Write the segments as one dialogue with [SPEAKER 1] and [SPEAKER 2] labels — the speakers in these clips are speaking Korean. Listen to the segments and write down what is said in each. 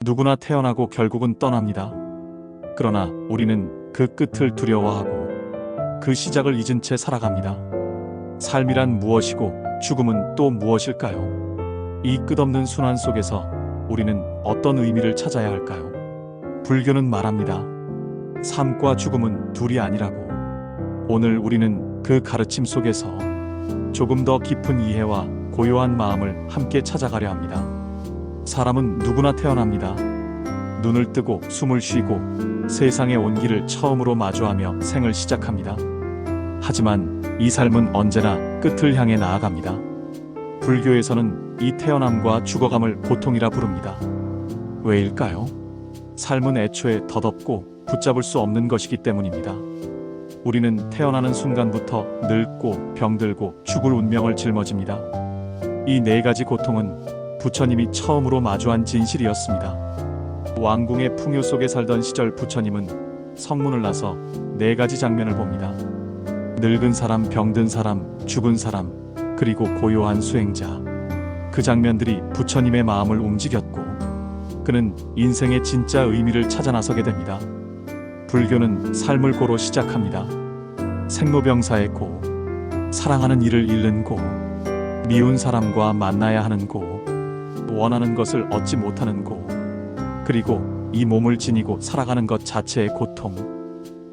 [SPEAKER 1] 누구나 태어나고 결국은 떠납니다. 그러나 우리는 그 끝을 두려워하고 그 시작을 잊은 채 살아갑니다. 삶이란 무엇이고 죽음은 또 무엇일까요? 이 끝없는 순환 속에서 우리는 어떤 의미를 찾아야 할까요? 불교는 말합니다. 삶과 죽음은 둘이 아니라고. 오늘 우리는 그 가르침 속에서 조금 더 깊은 이해와 고요한 마음을 함께 찾아가려 합니다. 사람은 누구나 태어납니다. 눈을 뜨고 숨을 쉬고 세상의 온기를 처음으로 마주하며 생을 시작합니다. 하지만 이 삶은 언제나 끝을 향해 나아갑니다. 불교에서는 이 태어남과 죽어감을 고통이라 부릅니다. 왜일까요? 삶은 애초에 덧없고 붙잡을 수 없는 것이기 때문입니다. 우리는 태어나는 순간부터 늙고 병들고 죽을 운명을 짊어집니다. 이 네 가지 고통은 부처님이 처음으로 마주한 진실이었습니다. 왕궁의 풍요 속에 살던 시절 부처님은 성문을 나서 네 가지 장면을 봅니다. 늙은 사람, 병든 사람, 죽은 사람, 그리고 고요한 수행자. 그 장면들이 부처님의 마음을 움직였고 그는 인생의 진짜 의미를 찾아 나서게 됩니다. 불교는 삶을 고로 시작합니다. 생로병사의 고, 사랑하는 이를 잃는 고, 미운 사람과 만나야 하는 고, 원하는 것을 얻지 못하는 고, 그리고 이 몸을 지니고 살아가는 것 자체의 고통.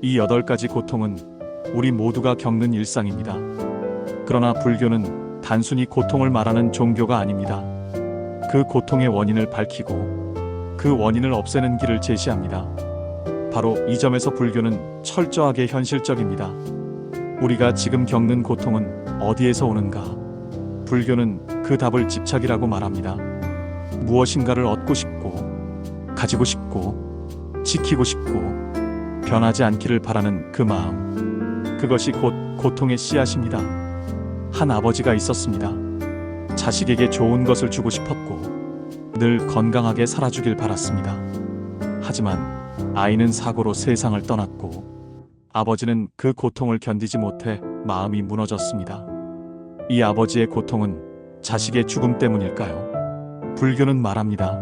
[SPEAKER 1] 이 8가지 고통은 우리 모두가 겪는 일상입니다. 그러나 불교는 단순히 고통을 말하는 종교가 아닙니다. 그 고통의 원인을 밝히고 그 원인을 없애는 길을 제시합니다. 바로 이 점에서 불교는 철저하게 현실적입니다. 우리가 지금 겪는 고통은 어디에서 오는가? 불교는 그 답을 집착이라고 말합니다. 무엇인가를 얻고 싶고, 가지고 싶고, 지키고 싶고, 변하지 않기를 바라는 그 마음. 그것이 곧 고통의 씨앗입니다. 한 아버지가 있었습니다. 자식에게 좋은 것을 주고 싶었고, 늘 건강하게 살아주길 바랐습니다. 하지만 아이는 사고로 세상을 떠났고, 아버지는 그 고통을 견디지 못해 마음이 무너졌습니다. 이 아버지의 고통은 자식의 죽음 때문일까요? 불교는 말합니다.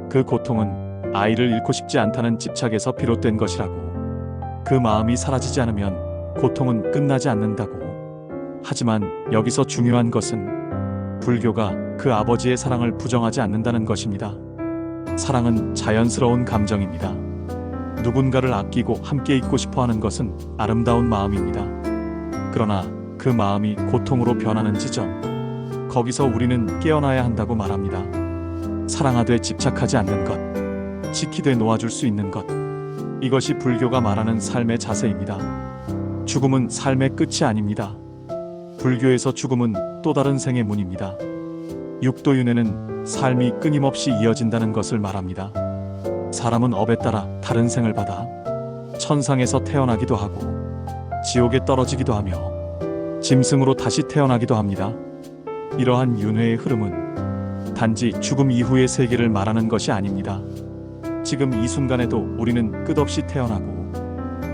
[SPEAKER 1] 그 고통은 아이를 잃고 싶지 않다는 집착에서 비롯된 것이라고. 그 마음이 사라지지 않으면 고통은 끝나지 않는다고. 하지만 여기서 중요한 것은 불교가 그 아버지의 사랑을 부정하지 않는다는 것입니다. 사랑은 자연스러운 감정입니다. 누군가를 아끼고 함께 있고 싶어하는 것은 아름다운 마음입니다. 그러나 그 마음이 고통으로 변하는 지점, 거기서 우리는 깨어나야 한다고 말합니다. 사랑하되 집착하지 않는 것, 지키되 놓아줄 수 있는 것, 이것이 불교가 말하는 삶의 자세입니다. 죽음은 삶의 끝이 아닙니다. 불교에서 죽음은 또 다른 생의 문입니다. 육도윤회는 삶이 끊임없이 이어진다는 것을 말합니다. 사람은 업에 따라 다른 생을 받아 천상에서 태어나기도 하고 지옥에 떨어지기도 하며 짐승으로 다시 태어나기도 합니다. 이러한 윤회의 흐름은 단지 죽음 이후의 세계를 말하는 것이 아닙니다. 지금 이 순간에도 우리는 끝없이 태어나고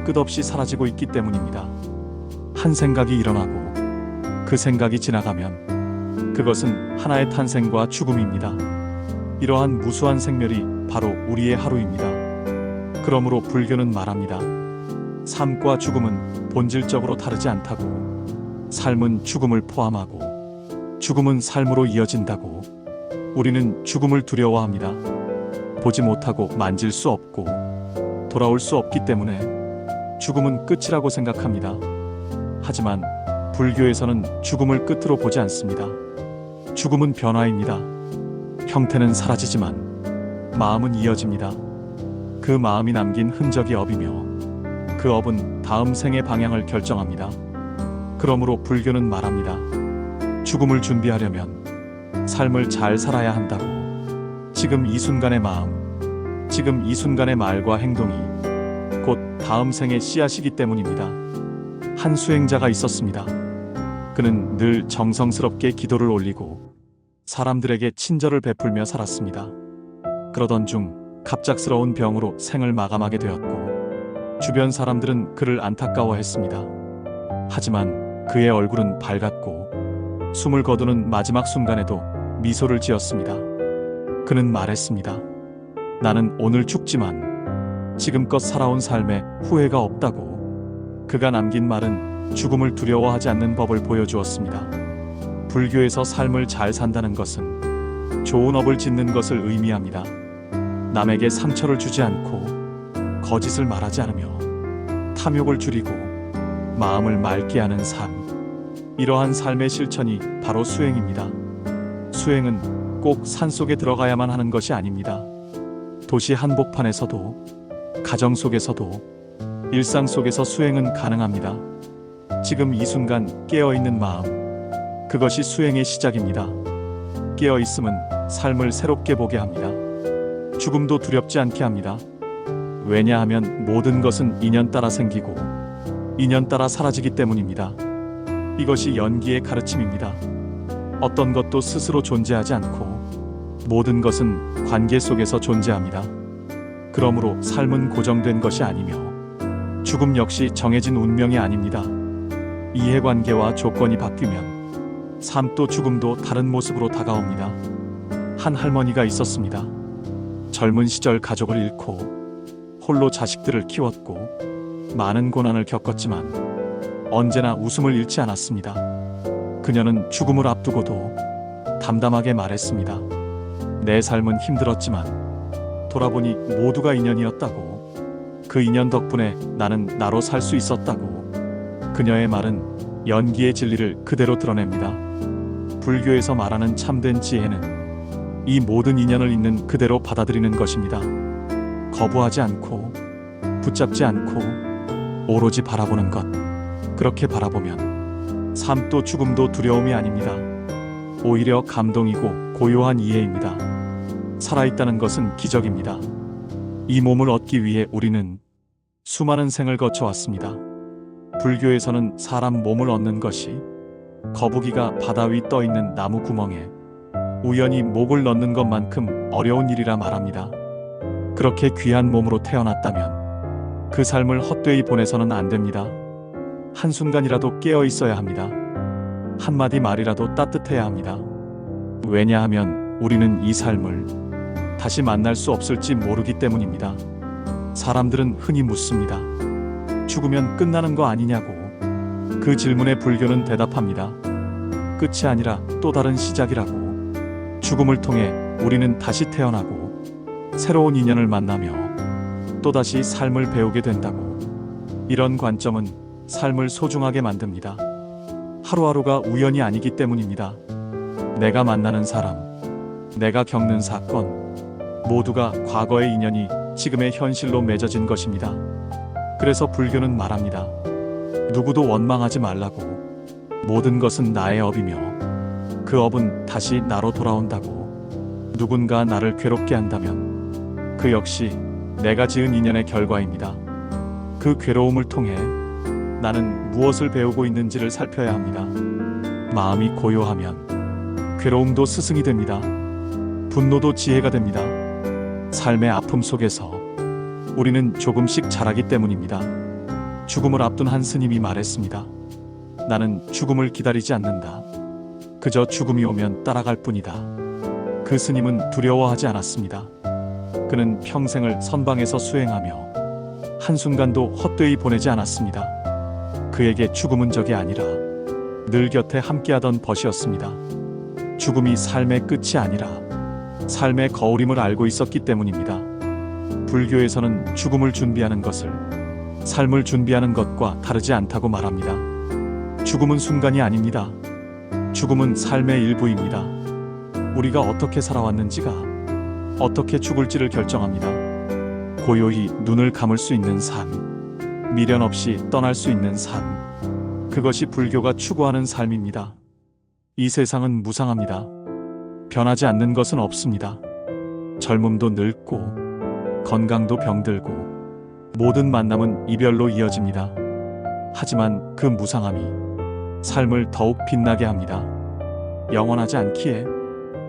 [SPEAKER 1] 끝없이 사라지고 있기 때문입니다. 한 생각이 일어나고 그 생각이 지나가면 그것은 하나의 탄생과 죽음입니다. 이러한 무수한 생멸이 바로 우리의 하루입니다. 그러므로 불교는 말합니다. 삶과 죽음은 본질적으로 다르지 않다고. 삶은 죽음을 포함하고 죽음은 삶으로 이어진다고. 우리는 죽음을 두려워합니다. 보지 못하고 만질 수 없고 돌아올 수 없기 때문에 죽음은 끝이라고 생각합니다. 하지만 불교에서는 죽음을 끝으로 보지 않습니다. 죽음은 변화입니다. 형태는 사라지지만 마음은 이어집니다. 그 마음이 남긴 흔적이 업이며 그 업은 다음 생의 방향을 결정합니다. 그러므로 불교는 말합니다. 죽음을 준비하려면 삶을 잘 살아야 한다고. 지금 이 순간의 마음, 지금 이 순간의 말과 행동이 곧 다음 생의 씨앗이기 때문입니다. 한 수행자가 있었습니다. 그는 늘 정성스럽게 기도를 올리고 사람들에게 친절을 베풀며 살았습니다. 그러던 중 갑작스러운 병으로 생을 마감하게 되었고 주변 사람들은 그를 안타까워했습니다. 하지만 그의 얼굴은 밝았고 숨을 거두는 마지막 순간에도 미소를 지었습니다. 그는 말했습니다. 나는 오늘 죽지만 지금껏 살아온 삶에 후회가 없다고. 그가 남긴 말은 죽음을 두려워하지 않는 법을 보여주었습니다. 불교에서 삶을 잘 산다는 것은 좋은 업을 짓는 것을 의미합니다. 남에게 상처를 주지 않고 거짓을 말하지 않으며 탐욕을 줄이고 마음을 맑게 하는 삶. 이러한 삶의 실천이 바로 수행입니다. 수행은 꼭 산속에 들어가야만 하는 것이 아닙니다. 도시 한복판에서도, 가정 속에서도, 일상 속에서 수행은 가능합니다. 지금 이 순간 깨어있는 마음, 그것이 수행의 시작입니다. 깨어있음은 삶을 새롭게 보게 합니다. 죽음도 두렵지 않게 합니다. 왜냐하면 모든 것은 인연 따라 생기고 인연 따라 사라지기 때문입니다. 이것이 연기의 가르침입니다. 어떤 것도 스스로 존재하지 않고 모든 것은 관계 속에서 존재합니다. 그러므로 삶은 고정된 것이 아니며 죽음 역시 정해진 운명이 아닙니다. 이해관계와 조건이 바뀌면 삶도 죽음도 다른 모습으로 다가옵니다. 한 할머니가 있었습니다. 젊은 시절 가족을 잃고 홀로 자식들을 키웠고 많은 고난을 겪었지만 언제나 웃음을 잃지 않았습니다. 그녀는 죽음을 앞두고도 담담하게 말했습니다. 내 삶은 힘들었지만 돌아보니 모두가 인연이었다고. 그 인연 덕분에 나는 나로 살 수 있었다고. 그녀의 말은 연기의 진리를 그대로 드러냅니다. 불교에서 말하는 참된 지혜는 이 모든 인연을 있는 그대로 받아들이는 것입니다. 거부하지 않고 붙잡지 않고 오로지 바라보는 것. 그렇게 바라보면 삶도 죽음도 두려움이 아닙니다. 오히려 감동이고 고요한 이해입니다. 살아있다는 것은 기적입니다. 이 몸을 얻기 위해 우리는 수많은 생을 거쳐왔습니다. 불교에서는 사람 몸을 얻는 것이 거북이가 바다 위 떠있는 나무 구멍에 우연히 목을 넣는 것만큼 어려운 일이라 말합니다. 그렇게 귀한 몸으로 태어났다면 그 삶을 헛되이 보내서는 안 됩니다. 한순간이라도 깨어 있어야 합니다. 한마디 말이라도 따뜻해야 합니다. 왜냐하면 우리는 이 삶을 다시 만날 수 없을지 모르기 때문입니다. 사람들은 흔히 묻습니다. 죽으면 끝나는 거 아니냐고. 그 질문에 불교는 대답합니다. 끝이 아니라 또 다른 시작이라고. 죽음을 통해 우리는 다시 태어나고 새로운 인연을 만나며 또다시 삶을 배우게 된다고. 이런 관점은 삶을 소중하게 만듭니다. 하루하루가 우연이 아니기 때문입니다. 내가 만나는 사람, 내가 겪는 사건, 모두가 과거의 인연이 지금의 현실로 맺어진 것입니다. 그래서 불교는 말합니다. 누구도 원망하지 말라고. 모든 것은 나의 업이며 그 업은 다시 나로 돌아온다고. 누군가 나를 괴롭게 한다면 그 역시 내가 지은 인연의 결과입니다. 그 괴로움을 통해 나는 무엇을 배우고 있는지를 살펴야 합니다. 마음이 고요하면 괴로움도 스승이 됩니다. 분노도 지혜가 됩니다. 삶의 아픔 속에서 우리는 조금씩 자라기 때문입니다. 죽음을 앞둔 한 스님이 말했습니다. 나는 죽음을 기다리지 않는다. 그저 죽음이 오면 따라갈 뿐이다. 그 스님은 두려워하지 않았습니다. 그는 평생을 선방에서 수행하며 한순간도 헛되이 보내지 않았습니다. 그에게 죽음은 적이 아니라 늘 곁에 함께하던 벗이었습니다. 죽음이 삶의 끝이 아니라 삶의 거울임을 알고 있었기 때문입니다. 불교에서는 죽음을 준비하는 것을 삶을 준비하는 것과 다르지 않다고 말합니다. 죽음은 순간이 아닙니다. 죽음은 삶의 일부입니다. 우리가 어떻게 살아왔는지가 어떻게 죽을지를 결정합니다. 고요히 눈을 감을 수 있는 삶, 미련 없이 떠날 수 있는 삶, 그것이 불교가 추구하는 삶입니다. 이 세상은 무상합니다. 변하지 않는 것은 없습니다. 젊음도 늙고 건강도 병들고 모든 만남은 이별로 이어집니다. 하지만 그 무상함이 삶을 더욱 빛나게 합니다. 영원하지 않기에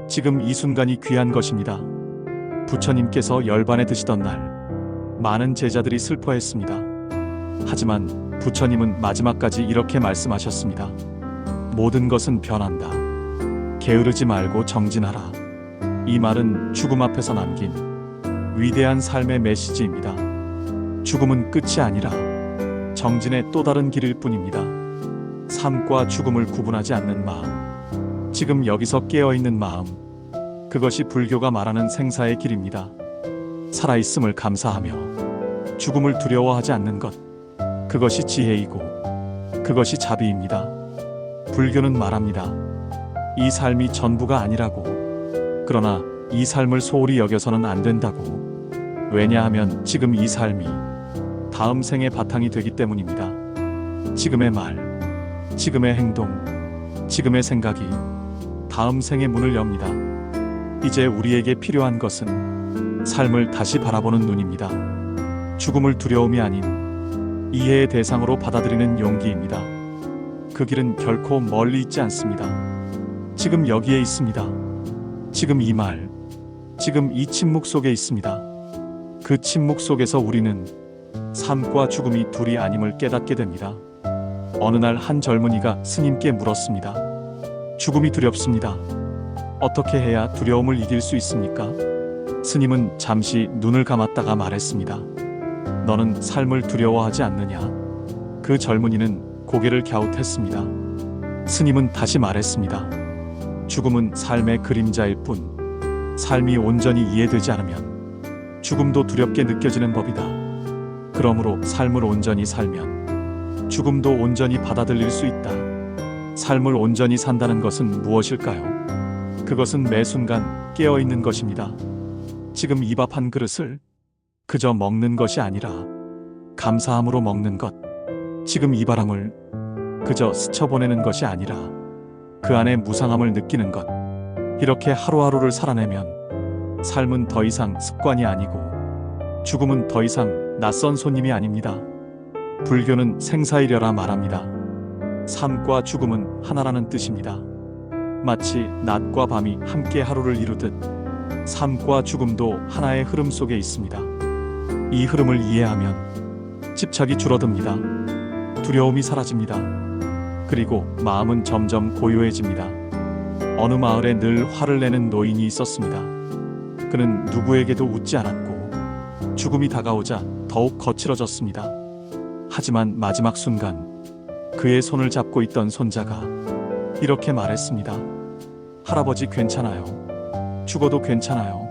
[SPEAKER 1] 지금 이 순간이 귀한 것입니다. 부처님께서 열반에 드시던 날 많은 제자들이 슬퍼했습니다. 하지만 부처님은 마지막까지 이렇게 말씀하셨습니다. 모든 것은 변한다. 게으르지 말고 정진하라. 이 말은 죽음 앞에서 남긴 위대한 삶의 메시지입니다. 죽음은 끝이 아니라 정진의 또 다른 길일 뿐입니다. 삶과 죽음을 구분하지 않는 마음, 지금 여기서 깨어있는 마음, 그것이 불교가 말하는 생사의 길입니다. 살아있음을 감사하며 죽음을 두려워하지 않는 것, 그것이 지혜이고 그것이 자비입니다. 불교는 말합니다. 이 삶이 전부가 아니라고. 그러나 이 삶을 소홀히 여겨서는 안 된다고. 왜냐하면 지금 이 삶이 다음 생의 바탕이 되기 때문입니다. 지금의 말, 지금의 행동, 지금의 생각이 다음 생의 문을 엽니다. 이제 우리에게 필요한 것은 삶을 다시 바라보는 눈입니다. 죽음을 두려움이 아닌 이해의 대상으로 받아들이는 용기입니다. 그 길은 결코 멀리 있지 않습니다. 지금 여기에 있습니다. 지금 이 말, 지금 이 침묵 속에 있습니다. 그 침묵 속에서 우리는 삶과 죽음이 둘이 아님을 깨닫게 됩니다. 어느 날 한 젊은이가 스님께 물었습니다. 죽음이 두렵습니다. 어떻게 해야 두려움을 이길 수 있습니까? 스님은 잠시 눈을 감았다가 말했습니다. 너는 삶을 두려워하지 않느냐? 그 젊은이는 고개를 갸웃했습니다. 스님은 다시 말했습니다. 죽음은 삶의 그림자일 뿐, 삶이 온전히 이해되지 않으면 죽음도 두렵게 느껴지는 법이다. 그러므로 삶을 온전히 살면 죽음도 온전히 받아들일 수 있다. 삶을 온전히 산다는 것은 무엇일까요? 그것은 매 순간 깨어있는 것입니다. 지금 이 밥 한 그릇을 그저 먹는 것이 아니라 감사함으로 먹는 것, 지금 이 바람을 그저 스쳐보내는 것이 아니라 그 안에 무상함을 느끼는 것, 이렇게 하루하루를 살아내면 삶은 더 이상 습관이 아니고 죽음은 더 이상 낯선 손님이 아닙니다. 불교는 생사이려라 말합니다. 삶과 죽음은 하나라는 뜻입니다. 마치 낮과 밤이 함께 하루를 이루듯 삶과 죽음도 하나의 흐름 속에 있습니다. 이 흐름을 이해하면 집착이 줄어듭니다. 두려움이 사라집니다. 그리고 마음은 점점 고요해집니다. 어느 마을에 늘 화를 내는 노인이 있었습니다. 그는 누구에게도 웃지 않았고 죽음이 다가오자 더욱 거칠어졌습니다. 하지만 마지막 순간 그의 손을 잡고 있던 손자가 이렇게 말했습니다. 할아버지 괜찮아요. 죽어도 괜찮아요.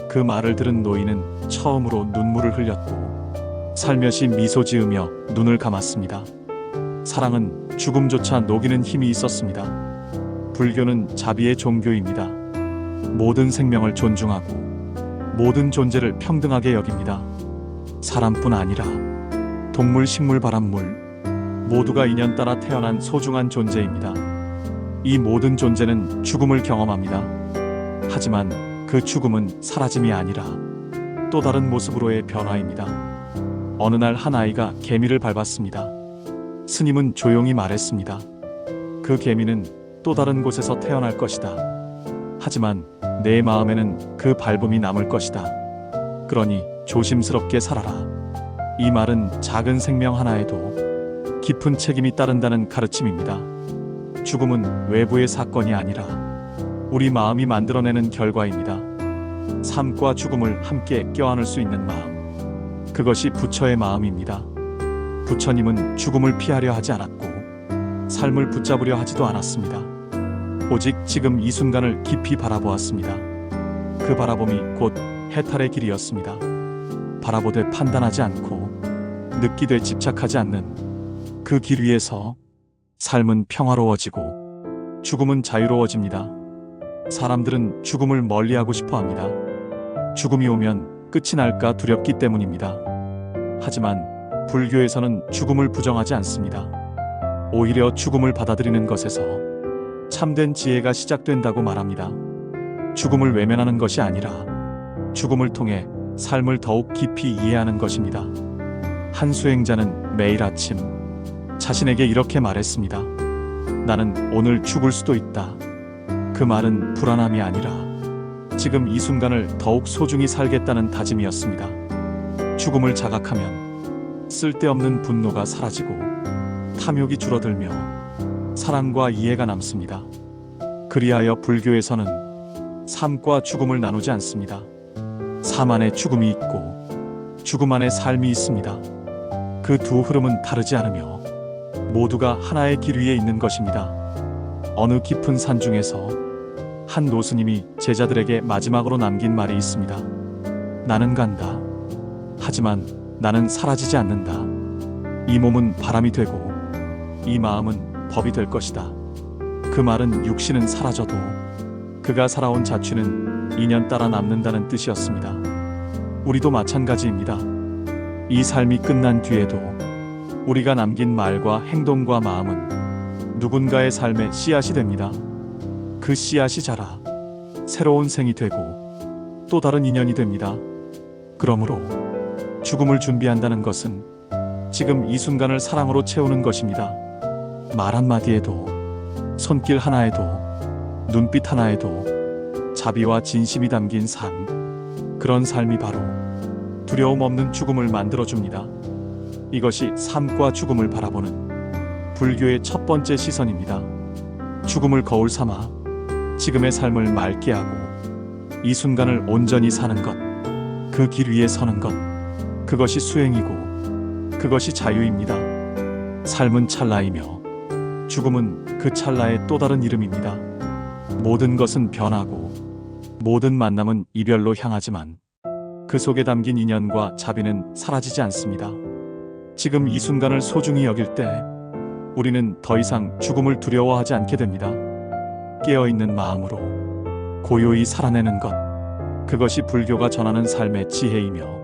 [SPEAKER 1] 그 말을 들은 노인은 처음으로 눈물을 흘렸고 살며시 미소 지으며 눈을 감았습니다. 사랑은 죽음조차 녹이는 힘이 있었습니다. 불교는 자비의 종교입니다. 모든 생명을 존중하고 모든 존재를 평등하게 여깁니다. 사람뿐 아니라 동물, 식물, 바람물 모두가 인연 따라 태어난 소중한 존재입니다. 이 모든 존재는 죽음을 경험합니다. 하지만 그 죽음은 사라짐이 아니라 또 다른 모습으로의 변화입니다. 어느 날 한 아이가 개미를 밟았습니다. 스님은 조용히 말했습니다. 그 개미는 또 다른 곳에서 태어날 것이다. 하지만 내 마음에는 그 밟음이 남을 것이다. 그러니 조심스럽게 살아라. 이 말은 작은 생명 하나에도 깊은 책임이 따른다는 가르침입니다. 죽음은 외부의 사건이 아니라 우리 마음이 만들어내는 결과입니다. 삶과 죽음을 함께 껴안을 수 있는 마음, 그것이 부처의 마음입니다. 부처님은 죽음을 피하려 하지 않았고 삶을 붙잡으려 하지도 않았습니다. 오직 지금 이 순간을 깊이 바라보았습니다. 그 바라봄이 곧 해탈의 길이었습니다. 바라보되 판단하지 않고 느끼되 집착하지 않는 그 길 위에서 삶은 평화로워지고 죽음은 자유로워집니다. 사람들은 죽음을 멀리하고 싶어 합니다. 죽음이 오면 끝이 날까 두렵기 때문입니다. 하지만 불교에서는 죽음을 부정하지 않습니다. 오히려 죽음을 받아들이는 것에서 참된 지혜가 시작된다고 말합니다. 죽음을 외면하는 것이 아니라 죽음을 통해 삶을 더욱 깊이 이해하는 것입니다. 한 수행자는 매일 아침 자신에게 이렇게 말했습니다. 나는 오늘 죽을 수도 있다. 그 말은 불안함이 아니라 지금 이 순간을 더욱 소중히 살겠다는 다짐이었습니다. 죽음을 자각하면 쓸데없는 분노가 사라지고 탐욕이 줄어들며 사랑과 이해가 남습니다. 그리하여 불교에서는 삶과 죽음을 나누지 않습니다. 삶 안에 죽음이 있고 죽음 안에 삶이 있습니다. 그 두 흐름은 다르지 않으며 모두가 하나의 길 위에 있는 것입니다. 어느 깊은 산 중에서 한 노스님이 제자들에게 마지막으로 남긴 말이 있습니다. 나는 간다. 하지만 나는 사라지지 않는다. 이 몸은 바람이 되고 이 마음은 법이 될 것이다. 그 말은 육신은 사라져도 그가 살아온 자취는 인연 따라 남는다는 뜻이었습니다. 우리도 마찬가지입니다. 이 삶이 끝난 뒤에도 우리가 남긴 말과 행동과 마음은 누군가의 삶의 씨앗이 됩니다. 그 씨앗이 자라 새로운 생이 되고 또 다른 인연이 됩니다. 그러므로 죽음을 준비한다는 것은 지금 이 순간을 사랑으로 채우는 것입니다. 말 한마디에도 손길 하나에도 눈빛 하나에도 자비와 진심이 담긴 삶, 그런 삶이 바로 두려움 없는 죽음을 만들어줍니다. 이것이 삶과 죽음을 바라보는 불교의 첫 번째 시선입니다. 죽음을 거울 삼아 지금의 삶을 맑게 하고 이 순간을 온전히 사는 것, 그 길 위에 서는 것, 그것이 수행이고 그것이 자유입니다. 삶은 찰나이며 죽음은 그 찰나의 또 다른 이름입니다. 모든 것은 변하고 모든 만남은 이별로 향하지만 그 속에 담긴 인연과 자비는 사라지지 않습니다. 지금 이 순간을 소중히 여길 때 우리는 더 이상 죽음을 두려워하지 않게 됩니다. 깨어있는 마음으로 고요히 살아내는 것, 그것이 불교가 전하는 삶의 지혜이며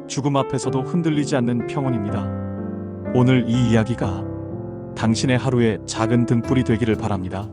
[SPEAKER 1] 죽음 앞에서도 흔들리지 않는 평온입니다. 오늘 이 이야기가 당신의 하루의 작은 등불이 되기를 바랍니다.